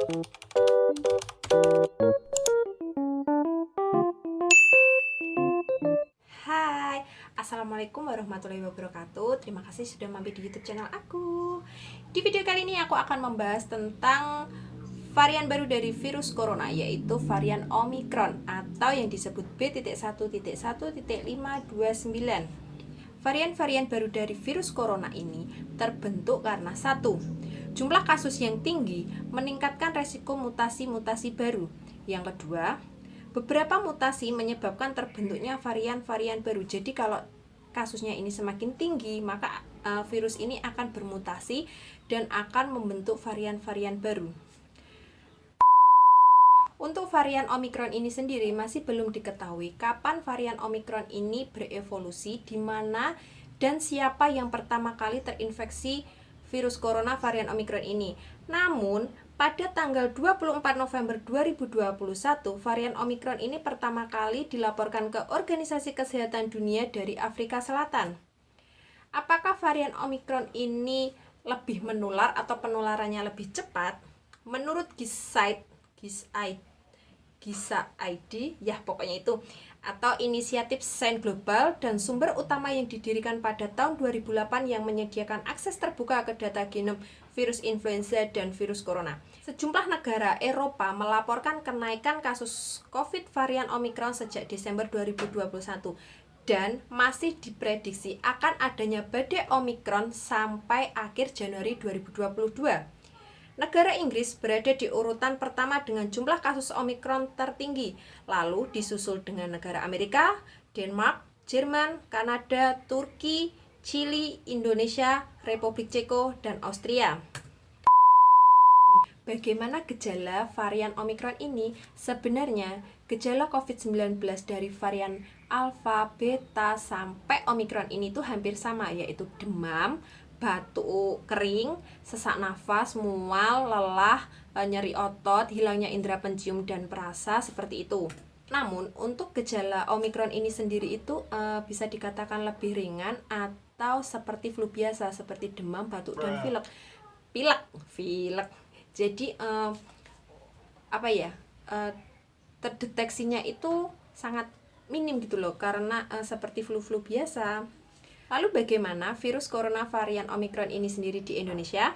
Hai, Assalamualaikum warahmatullahi wabarakatuh. Terima kasih sudah mampir di YouTube channel aku. Di video kali ini aku akan membahas tentang varian baru dari virus corona, yaitu varian Omicron atau yang disebut B.1.1.529. Varian-varian baru dari virus corona ini terbentuk karena satu, jumlah kasus yang tinggi meningkatkan resiko mutasi-mutasi baru. Yang kedua, beberapa mutasi menyebabkan terbentuknya varian-varian baru. Jadi kalau kasusnya ini semakin tinggi, maka virus ini akan bermutasi dan akan membentuk varian-varian baru. Untuk varian Omicron ini sendiri masih belum diketahui kapan varian Omicron ini berevolusi, di mana dan siapa yang pertama kali terinfeksi virus corona varian Omicron ini. Namun, pada tanggal 24 November 2021, varian Omicron ini pertama kali dilaporkan ke Organisasi Kesehatan Dunia dari Afrika Selatan. Apakah varian Omicron ini lebih menular atau penularannya lebih cepat? Menurut GISA ID, ya pokoknya itu, atau Inisiatif Sains Global dan sumber utama yang didirikan pada tahun 2008 yang menyediakan akses terbuka ke data genom virus influenza dan virus corona. Sejumlah negara Eropa melaporkan kenaikan kasus COVID varian Omicron sejak Desember 2021 dan masih diprediksi akan adanya badai Omicron sampai akhir Januari 2022. Negara Inggris berada di urutan pertama dengan jumlah kasus Omicron tertinggi, lalu disusul dengan negara Amerika, Denmark, Jerman, Kanada, Turki, Chili, Indonesia, Republik Ceko, dan Austria. Bagaimana gejala varian Omicron ini? Sebenarnya, gejala COVID-19 dari varian Alpha, Beta, sampai Omicron ini tuh hampir sama, yaitu demam, batuk kering, sesak nafas, mual, lelah, nyeri otot, hilangnya indera pencium dan perasa, seperti itu. Namun, untuk gejala Omicron ini sendiri itu bisa dikatakan lebih ringan atau seperti flu biasa, seperti demam, batuk, dan pilek. Jadi terdeteksinya itu sangat minim gitu loh, karena seperti flu biasa. Lalu bagaimana virus corona varian Omicron ini sendiri di Indonesia?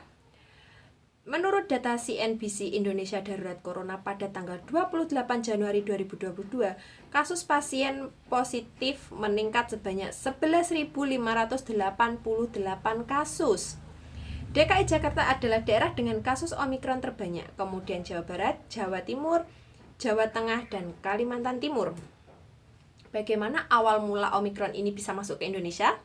Menurut data CNBC Indonesia Darurat Corona pada tanggal 28 Januari 2022, kasus pasien positif meningkat sebanyak 11.588 kasus. DKI Jakarta adalah daerah dengan kasus Omicron terbanyak, kemudian Jawa Barat, Jawa Timur, Jawa Tengah, dan Kalimantan Timur. Bagaimana awal mula Omicron ini bisa masuk ke Indonesia?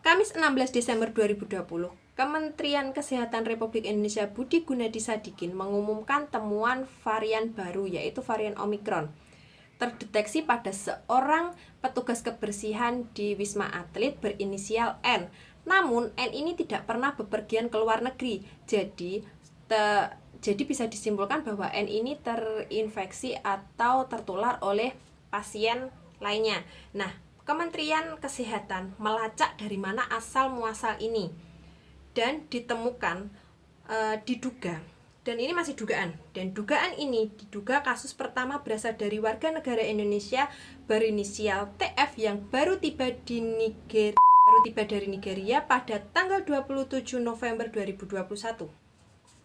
Kamis 16 Desember 2020, Kementerian Kesehatan Republik Indonesia Budi Gunadi Sadikin mengumumkan temuan varian baru, yaitu varian Omicron. Terdeteksi pada seorang petugas kebersihan di Wisma Atlet berinisial N. Namun, N ini tidak pernah bepergian ke luar negeri. Jadi bisa disimpulkan bahwa N ini terinfeksi atau tertular oleh pasien lainnya. Nah, Kementerian Kesehatan melacak dari mana asal muasal ini dan ditemukan diduga, dan ini masih dugaan, dan dugaan ini diduga kasus pertama berasal dari warga negara Indonesia berinisial TF yang baru tiba dari Nigeria pada tanggal 27 November 2021.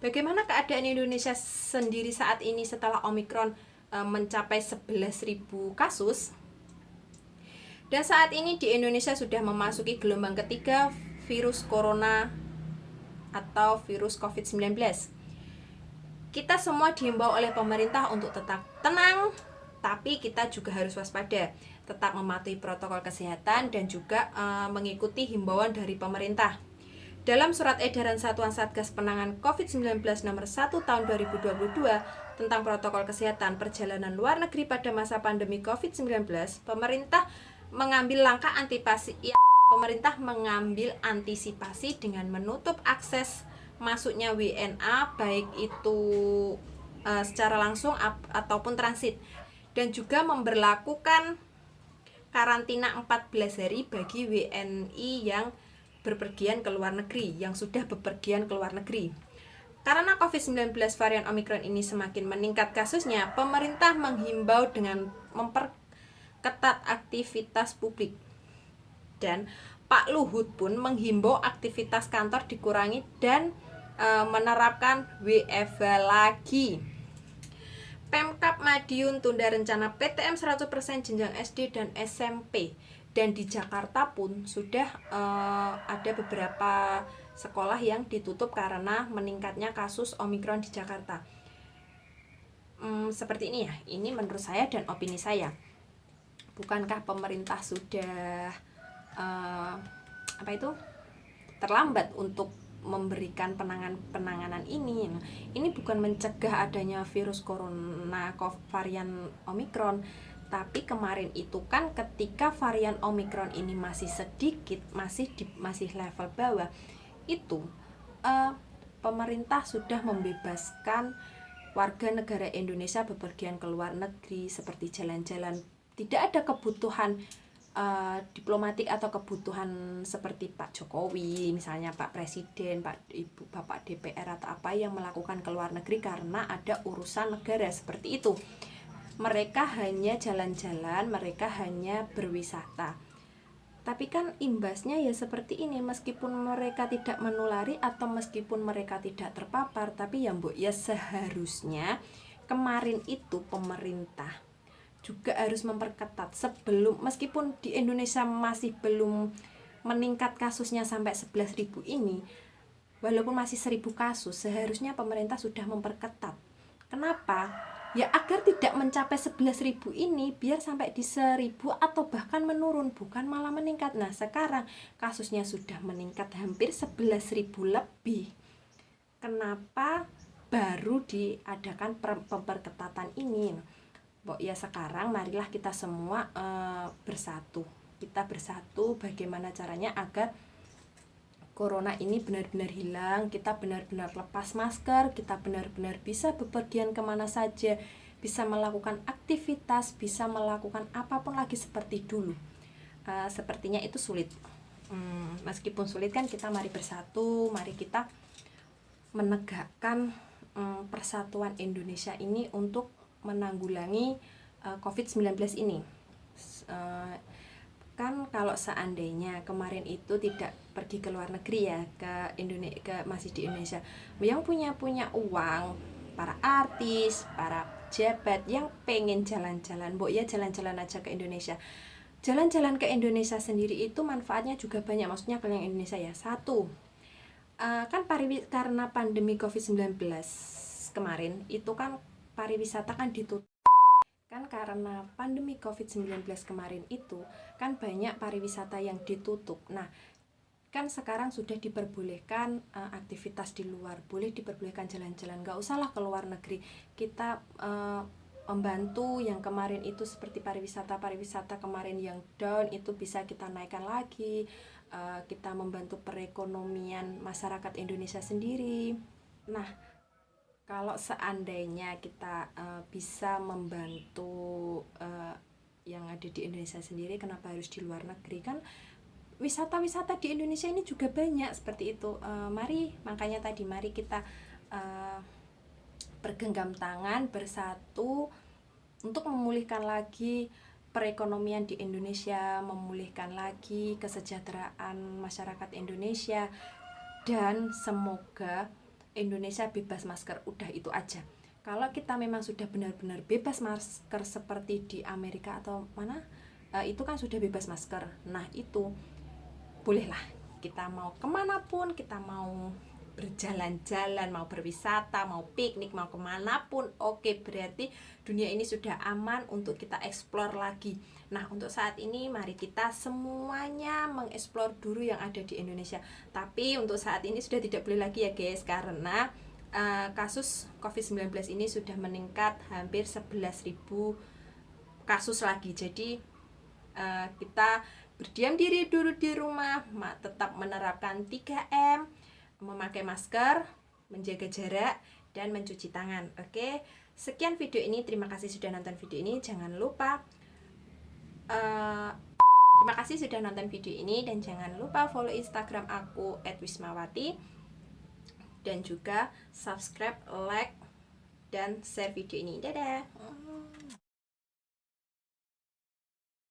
Bagaimana keadaan Indonesia sendiri saat ini setelah Omicron mencapai 11.000 kasus? Dan saat ini di Indonesia sudah memasuki gelombang ketiga virus corona atau virus COVID-19. Kita semua diimbau oleh pemerintah untuk tetap tenang, tapi kita juga harus waspada, tetap mematuhi protokol kesehatan dan juga mengikuti himbauan dari pemerintah. Dalam surat edaran Satuan Satgas Penanganan COVID-19 nomor 1 tahun 2022 tentang protokol kesehatan perjalanan luar negeri pada masa pandemi COVID-19, pemerintah mengambil antisipasi dengan menutup akses masuknya WNA, baik itu secara langsung ataupun transit, dan juga memberlakukan karantina 14 hari bagi WNI yang bepergian ke luar negeri, yang sudah bepergian ke luar negeri. Karena COVID-19 varian Omikron ini semakin meningkat kasusnya, pemerintah menghimbau dengan memperketat aktivitas publik. Dan Pak Luhut pun menghimbau aktivitas kantor dikurangi dan menerapkan WFH lagi. Pemkab Madiun tunda rencana PTM 100% jenjang SD dan SMP. Dan di Jakarta pun sudah ada beberapa sekolah yang ditutup karena meningkatnya kasus Omikron di Jakarta. Seperti ini ya, ini menurut saya dan opini saya. Bukankah pemerintah sudah terlambat untuk memberikan penanganan ini? Ini bukan mencegah adanya virus corona varian Omikron, tapi kemarin itu kan ketika varian Omikron ini masih sedikit, masih level bawah, itu pemerintah sudah membebaskan warga negara Indonesia bepergian ke luar negeri seperti jalan-jalan. Tidak ada kebutuhan diplomatik atau kebutuhan seperti Pak Jokowi, misalnya Pak Presiden, Bapak DPR atau apa yang melakukan ke luar negeri karena ada urusan negara seperti itu. Mereka hanya jalan-jalan, mereka hanya berwisata. Tapi kan imbasnya ya seperti ini, meskipun mereka tidak menulari atau meskipun mereka tidak terpapar, tapi ya seharusnya kemarin itu pemerintah juga harus memperketat sebelum, meskipun di Indonesia masih belum meningkat kasusnya sampai 11.000 ini, walaupun masih 1.000 kasus, seharusnya pemerintah sudah memperketat. Kenapa? Ya agar tidak mencapai 11.000 ini, biar sampai di 1.000 atau bahkan menurun, bukan malah meningkat. Nah sekarang kasusnya sudah meningkat hampir 11.000 lebih. Kenapa baru diadakan pemperketatan ini? Ya sekarang marilah kita semua bersatu. Kita bersatu bagaimana caranya agar corona ini benar-benar hilang, kita benar-benar lepas masker, kita benar-benar bisa bepergian kemana saja, bisa melakukan aktivitas, bisa melakukan apapun lagi seperti dulu. Sepertinya itu sulit. Meskipun sulit kan kita mari bersatu, mari kita menegakkan persatuan Indonesia ini untuk menanggulangi COVID-19 ini. Kan kalau seandainya kemarin itu tidak pergi ke luar negeri ya, ke Indonesia, masih di Indonesia, yang punya uang, para artis, para pejabat yang pengen jalan-jalan, ya jalan-jalan aja ke Indonesia. Jalan-jalan ke Indonesia sendiri itu manfaatnya juga banyak, maksudnya ke yang Indonesia ya. Satu, kan karena pandemi COVID-19 kemarin itu kan pariwisata kan ditutup. Kan karena pandemi COVID-19 kemarin itu kan banyak pariwisata yang ditutup. Nah kan sekarang sudah diperbolehkan aktivitas di luar, boleh diperbolehkan jalan-jalan, gak usahlah ke luar negeri. Kita membantu yang kemarin itu seperti pariwisata kemarin yang down itu bisa kita naikkan lagi. Kita membantu perekonomian masyarakat Indonesia sendiri. Nah kalau seandainya kita bisa membantu yang ada di Indonesia sendiri, kenapa harus di luar negeri? Kan wisata-wisata di Indonesia ini juga banyak seperti itu. Makanya tadi mari kita bergenggam tangan, bersatu untuk memulihkan lagi perekonomian di Indonesia, memulihkan lagi kesejahteraan masyarakat Indonesia, dan semoga Indonesia bebas masker. Udah itu aja. Kalau kita memang sudah benar-benar bebas masker seperti di Amerika atau mana, itu kan sudah bebas masker. Nah itu bolehlah kita mau kemanapun, kita mau berjalan-jalan, mau berwisata, mau piknik, mau kemanapun, oke, berarti dunia ini sudah aman untuk kita eksplor lagi. Nah untuk saat ini mari kita semuanya mengeksplor dulu yang ada di Indonesia. Tapi untuk saat ini sudah tidak boleh lagi ya guys, karena kasus COVID-19 ini sudah meningkat hampir 11.000 kasus lagi. Jadi kita berdiam diri dulu di rumah, tetap menerapkan 3M, memakai masker, menjaga jarak, dan mencuci tangan. Oke, sekian video ini. Terima kasih sudah nonton video ini. Jangan lupa terima kasih sudah nonton video ini, dan jangan lupa follow Instagram aku @wismawati. dan juga subscribe, like, dan share video ini. Dadah.